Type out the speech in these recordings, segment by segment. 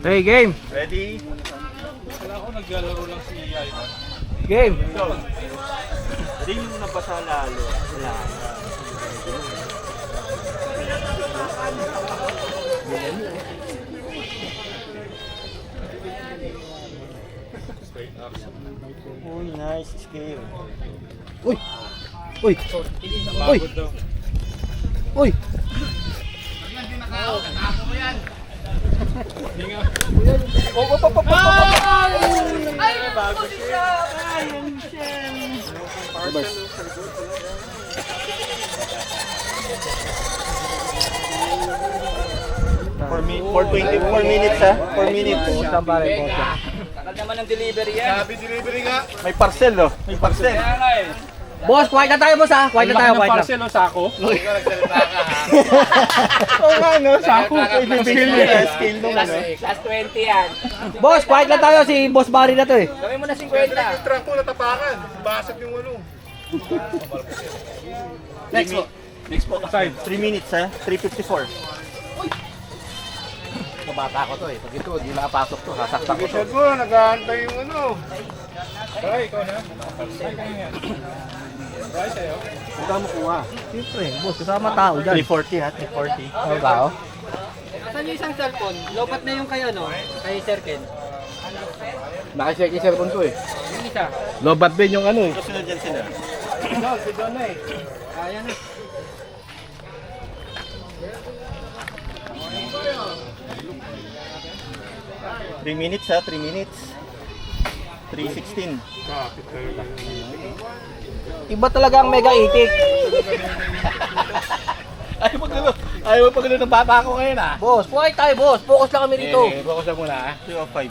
Hey, game. Ready? Wala ako naglalaro lang si Ivan. Game. Go! Hindi mo nabasa lalo. Wala. Oh, nice skill. Uy. Uy. Uy. Pagod daw. Uy. Hindi nga. Ay, bago siya. Ay, ang siyang. For 24 minutes ha? 4 minutes. Saan pare po? Takal naman ng delivery yan. Sabi delivery nga. May parcel oh. May parcel. Kaya nga eh. Boss, quiet na tayo boss ha. Quiet na tayo, Laki ng quiet na. parcel o sako. Oo nga no, sako. Skill nila. Skill nung ano. Class 20 yan. Boss, quiet na tayo si Boss Barry na to eh. Gawin mo na 50. Truck ko natapakan. Basag yung ano. Next po. Next po. Side. 3 minutes ha? 3:54. Kabata ko to eh. Pag ito, di makapasok to. Sasaktan ko to. Bishod mo, nag-aantay yung ano. Ay, ikaw na. Ay, kaya nga. Ay, sa'yo. Huwag ka makuha. Siyempre, boss, kasama tao dyan. 340 ha? 340. Ano tao? Saan yung isang cellphone? Lobat na yung kayo, no? Kay Sir Ken. Nakashare yung cellphone ko eh. Yung isa. Lobat din yung ano eh. Kasunod dyan sila. Si John na eh. Kaya na. Three minutes ha? 3 minutes. 3:16. Kapit talaga. Iba talaga ang mega itik. Ayaw magkano ng bata ko ngayon ah. Boss, quiet tayo boss. Focus lang kami dito. Focus lang muna ah. 2:05.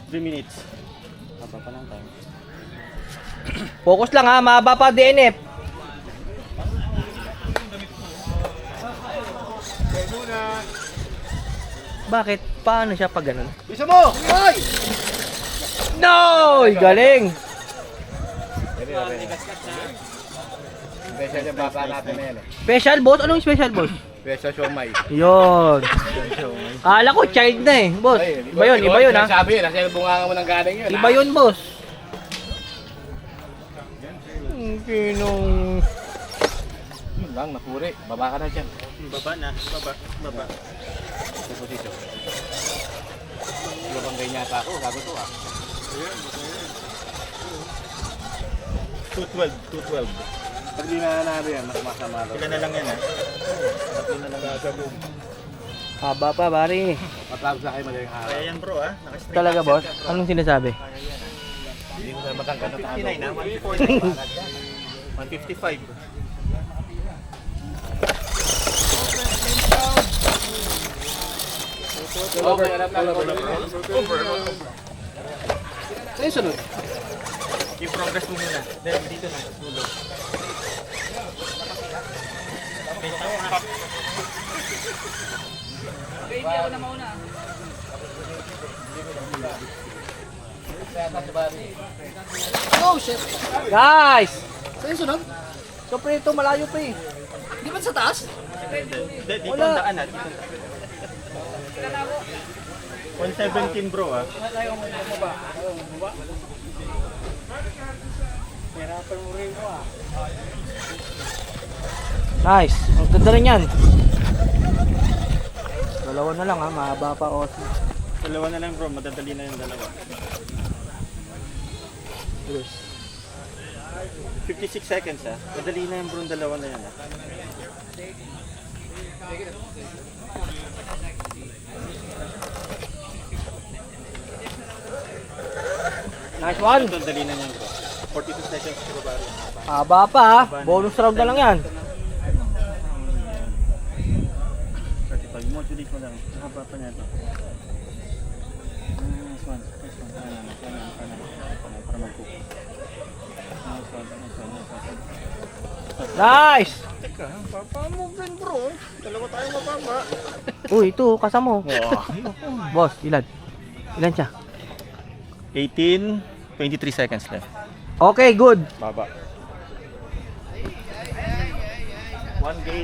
3 minutes. Haba pa lang tayo. Focus lang ha, mahaba pa DNF. Bakit? Paano siya pag ganun? Bisa mo! Ay! No! Galing! Special yung bata natin na yan eh. Special boss? Anong special boss? Special siomay. Yun. Kala ko child na eh, boss. Iba yun ha. Sabi yun, nasa bunga mo ng galing yun. Iba yun boss. Kinong... Yun lang, napuri. Baba ka na dyan. Baba na. Baba. Position. Ibang ganyan yata ako, gago to ah. 212. Pag di na nanalo yan, mas masama. Sila na lang yan ha. Tatlo na lang sa boom. Haba pa, bari. Matapos na kayo madaling araw. Kaya yan bro ah. Talaga boss? Anong sinasabi? Hindi ko na matanggal ng talo. 159 na, 155. Ano yung sunod? Yung progress mo muna. Then dito na, sulog. Okay, hindi ako na mauna. Oh shit! Guys! Saan yung sunod? So pre, ito malayo pa eh. Di ba sa taas? Dito Wala. ang daan ah. Dito ang daan. 117 bro ah. Nice! Ang ganda rin yan. Dalawa na lang ha, mahaba pa o. Dalawa na lang bro, madadali na yung dalawa. 56 seconds ah. Madali na yung bro, dalawa na yan ah. Nice one! Ito, dali na yan bro. 42 seconds bro ba? Haba pa ha. Bonus round na lang yan. 35. Modulate mo lang. Haba pa niya ito. Nice one. Para mag-cook. Nice! Teka, papamove din bro. Dalawa tayo mababa. Uy, ito, kasama mo. Boss, ilan? Ilan siya? 18, 23 seconds left. Okay, good. Baba. 1 gate.